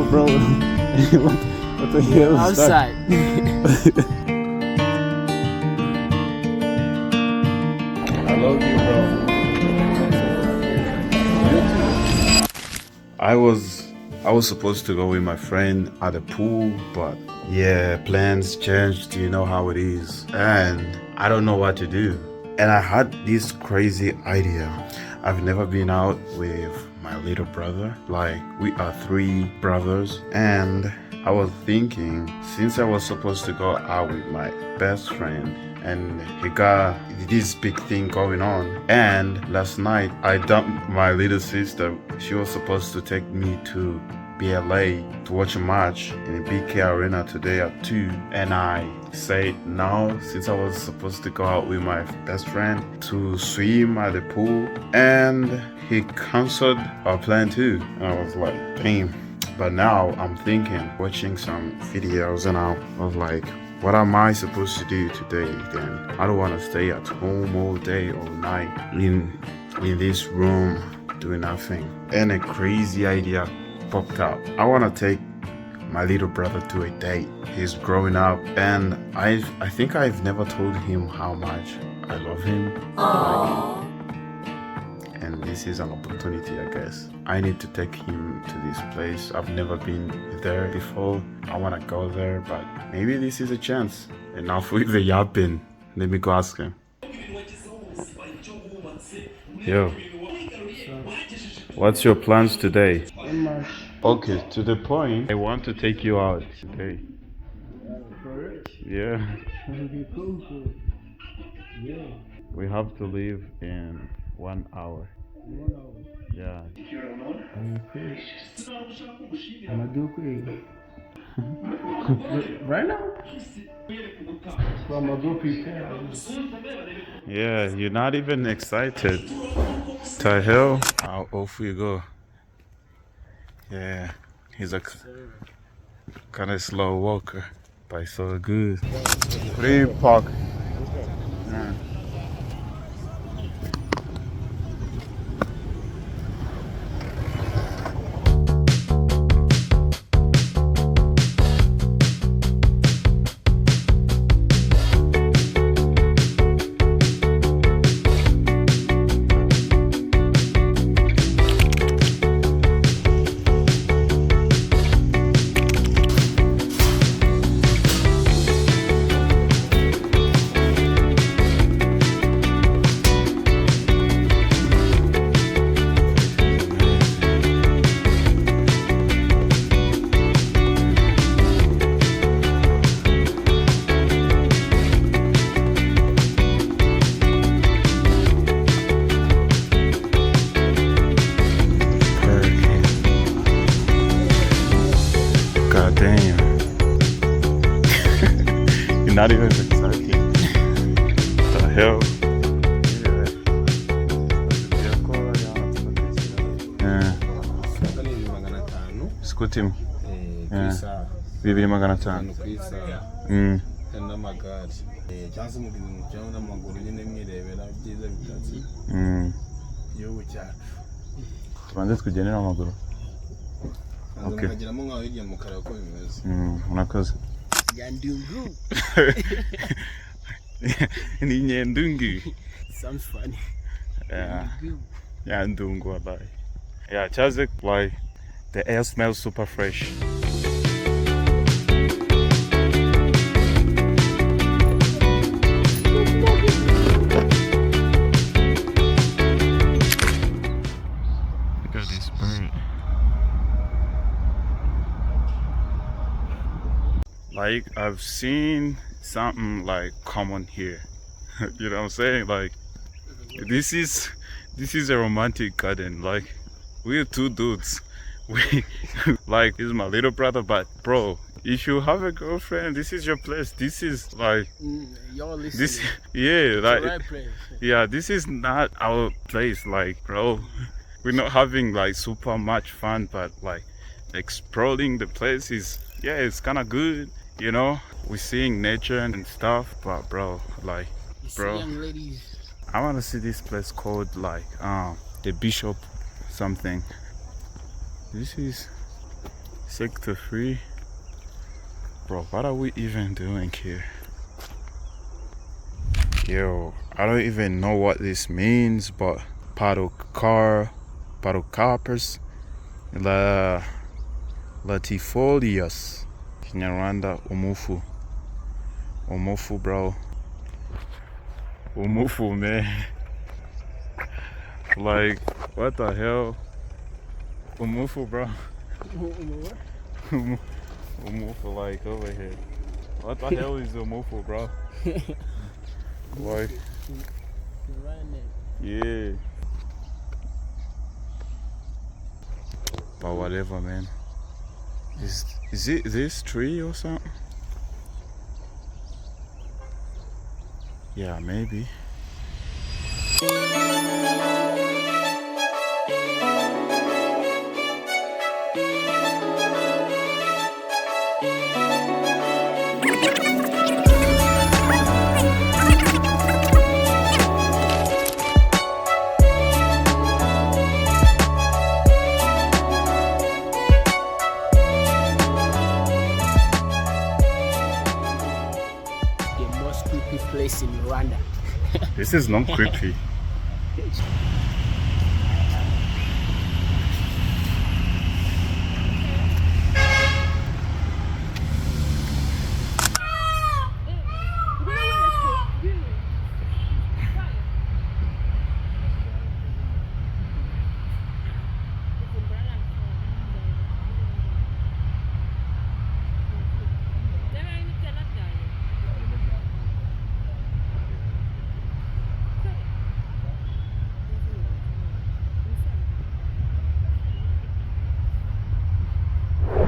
bro. what the hell is Outside. I love you, bro. I was supposed to go with my friend at the pool, but yeah, plans changed. You know how it is, and I don't know what to do. And I had this crazy idea. I've never been out with my little brother. Like, we are 3 brothers, and I was thinking, since I was supposed to go out with my best friend, and he got this big thing going on, and last night I dumped my little sister. She was supposed to take me to BLA to watch a match in the BK Arena today at 2, and I said no, since I was supposed to go out with my best friend to swim at the pool, and he cancelled our plan too. And I was like, damn. But now I'm thinking, watching some videos, and I was like, what am I supposed to do today then? I don't want to stay at home all day, all night in this room doing nothing. And a crazy idea popped up. I want to take my little brother to a date. He's growing up, and I think I've never told him how much I love him. And this is an opportunity, I guess. I need to take him to this place. I've never been there before. I want to go there, but maybe this is a chance. Enough with the yapping. Let me go ask him. Yo, what's your plans today? Okay, to the point, I want to take you out today. Yeah. We have to leave in 1 hour. Yeah. Right now? So I'm gonna go prepare. Yeah, you're not even excited. To hell, off we go. Yeah, he's a kind of slow walker, but he's so good. Free park. Yeah. God damn. You're not even excited. What the hell? Yeah. Scutim. Yeah. 2,500. n'amagare cyangwa se mu bintu cyangwa n'amaguru nyine mwirebera byiza bitatse igihugu cyacu. Tubanze twigene n'amaguru. Okay. Nkagiramo nkaho hirya mu kara uko bimeze. Murakoze. Nyandungu. Ni Nyandungu. Sounds funny. Yeah. Nyandungu wallahi. Yeah, Chazek, like the air smells super fresh. Look at this bird. Like, I've seen something like common here. You know what I'm saying? Like, this is a romantic garden. Like, we're 2 dudes. We like, he's my little brother, but bro, if you have a girlfriend, this is your place. This is like You're listening. this. Yeah, like The right place. yeah, this is not our place. Like, bro, we're not having like super much fun, but like exploring the place is, yeah, it's kind of good. You know, we're seeing nature and stuff, but bro, like, bro, Young ladies. I want to see this place called like the Bishop something. This is Sector 3. Bro, what are we even doing here? Yo, I don't even know what this means, but Parucar, Parucarpus, Latifolius, Nyarwanda, Umufu. Umufu, bro. Umufu, man. Like, what the hell? Umufu, bro. Umufu, like, over here. What the hell is Umufu, bro? Like, yeah. But whatever, man. Is it this tree or something? Yeah, maybe. Place in Rwanda. This is not creepy.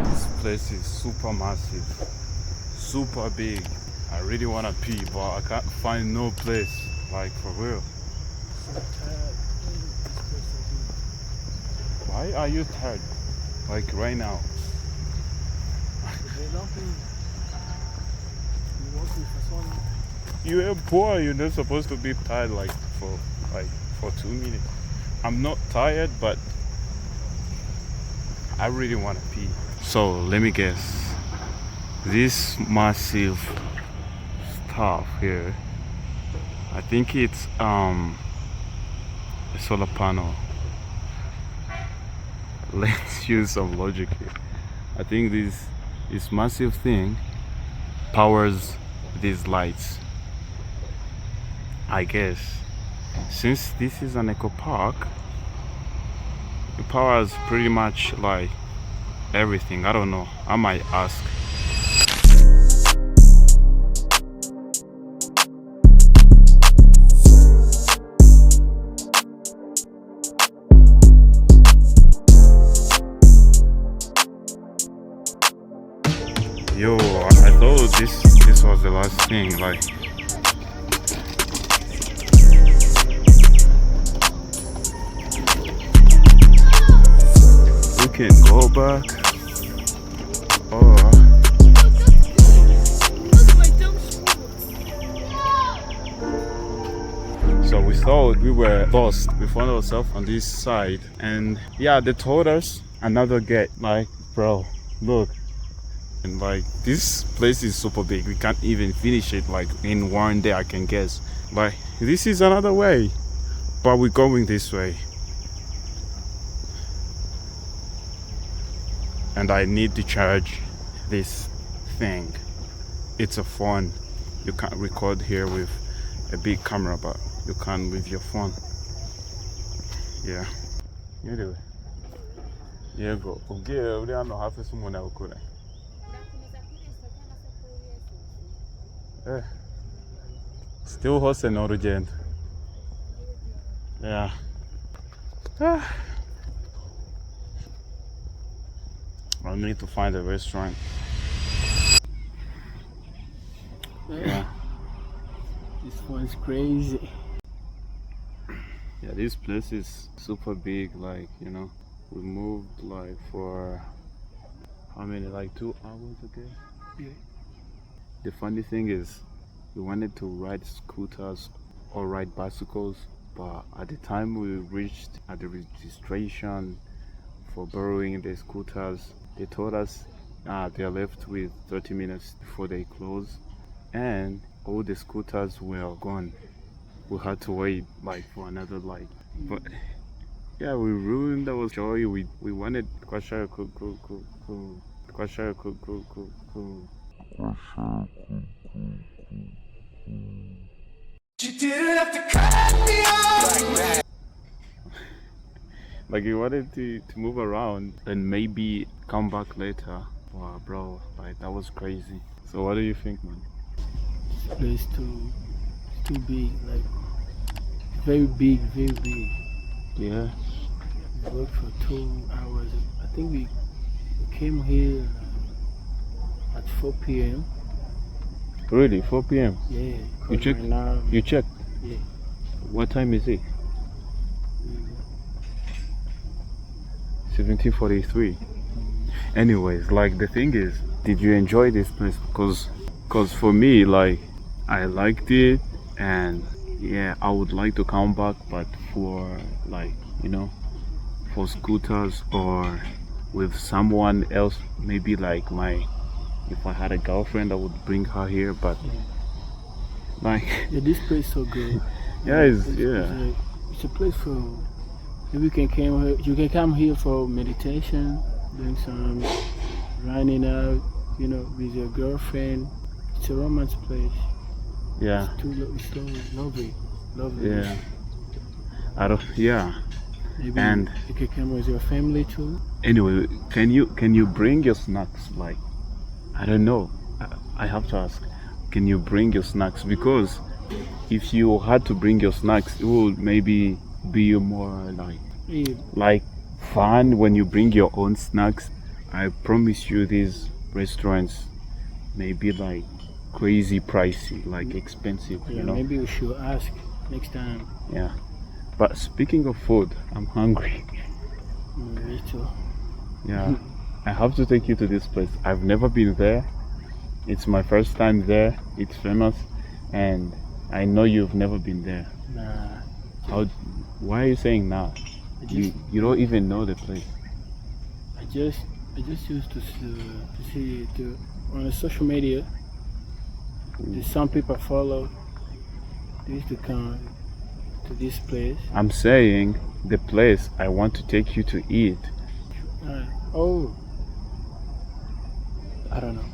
This place is super massive, super big. I really want to pee, but I can't find no place, like, for real. Why are you tired? Like, right now? You're poor, you're not supposed to be tired for 2 minutes. I'm not tired, but I really want to pee. So let me guess, this massive stuff here, I think it's a solar panel. Let's use some logic here. I think this massive thing powers these lights, I guess. Since this is an eco park, it powers pretty much like everything. I don't know, I might ask. Yo, I thought this was the last thing, like. We can go back. Oh. So we thought we were lost. We found ourselves on this side, and yeah, they told us another gate. Like, bro, look. And like, this place is super big. We can't even finish it like in one day, I can guess. Like, this is another way, but we're going this way. And I need to charge this thing. It's a phone. You can't record here with a big camera, but you can with your phone. Yeah. Anyway. Yeah, go. Still hosting urugendo. Yeah. I need to find a restaurant. Yeah. This one's crazy. Yeah, this place is super big, like, you know. We moved like for how many, like 2 hours ago? Yeah. The funny thing is, we wanted to ride scooters or ride bicycles, but at the time we reached at the registration for borrowing the scooters, They told us they're left with 30 minutes before they close, and all the scooters were gone. We had to wait like for another like, but yeah, we ruined our joy. We wanted kwashaya kwashaya like we wanted to move around and maybe come back later. Wow, bro, like that was crazy. So what do you think, man? This place too big, like very big, very big. Yeah. We worked for 2 hours. I think we came here at 4 p.m. Really, 4 p.m. Yeah. You 'cause checked? right now, You checked? yeah. What time is it? Mm. 17:43. Anyways, like the thing is, did you enjoy this place? Cause for me, like I liked it, and yeah, I would like to come back, but for like for scooters or with someone else, maybe like if I had a girlfriend, I would bring her here, but like Yeah, this place so good. yeah, It's a place for you can come here. You can come here for meditation, doing some running out, with your girlfriend. It's a romance place. yeah, It's so lovely. yeah. I don't, yeah. Maybe And you can come with your family too. anyway, can you bring your snacks? Like, I don't know. I have to ask. Can you bring your snacks? Because if you had to bring your snacks, it would maybe be more Yeah. like fun when you bring your own snacks. I promise you, these restaurants may be like crazy pricey, like expensive. Yeah, maybe we should ask next time. Yeah. But speaking of food, I'm hungry. Me too. Yeah. I have to take you to this place. I've never been there. It's my first time there. It's famous, and I know you've never been there. Nah. Why are you saying nah? You don't even know the place. I just used to see it on the social media. Some people follow. They used to come to this place. I'm saying the place I want to take you to eat. Oh, I don't know.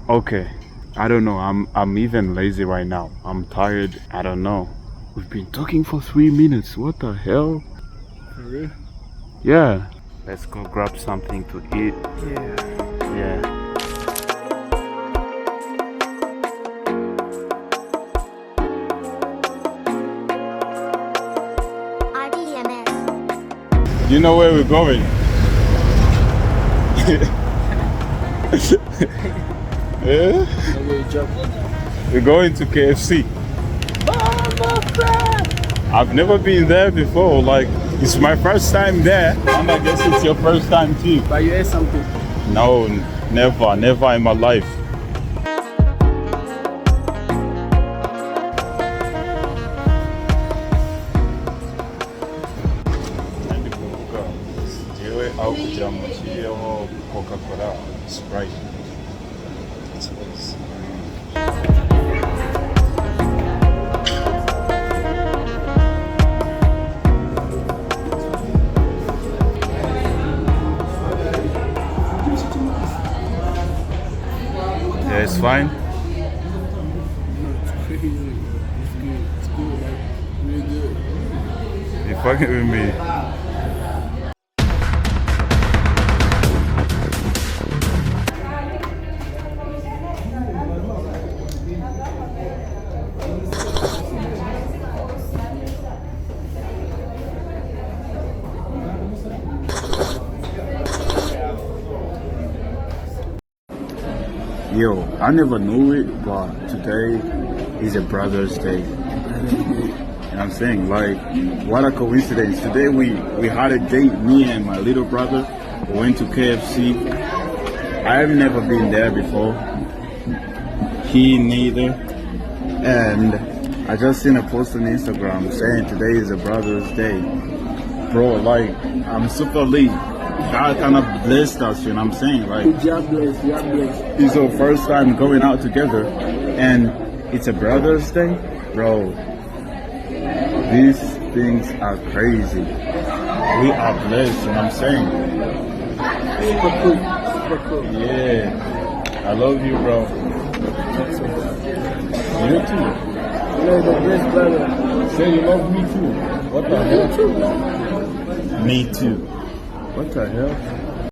Okay, I don't know. I'm even lazy right now. I'm tired. I don't know. We've been talking for 3 minutes. What the hell? For real? Yeah. Let's go grab something to eat. Yeah. Yeah. You know where we're going? Yeah? We're going to KFC. I've never been there before. Like, it's my first time there, and I guess it's your first time too. But you ate something? No, never in my life. Au kugira ngo nshyireho Coca-Cola, Sprite. Yeah, it's fine. It's crazy. It's good. It's good. Like, really good. You fucking with me. Yo, I never knew it, but today is a Brother's Day. And I'm saying, like, what a coincidence. Today we had a date, me and my little brother. We went to KFC. I've never been there before. He neither. And I just seen a post on Instagram saying today is a Brother's Day. Bro, like, I'm super late. God kind of blessed us, you know what I'm saying? Like, God bless, God bless. it's our first time going out together, and it's a Brother's Day? Bro, these things are crazy. We are blessed, you know what I'm saying? Super cool, super cool. Yeah. I love you, bro. You too. You're the best brother. Say you love me too. What the hell? You too. Me too. What the hell?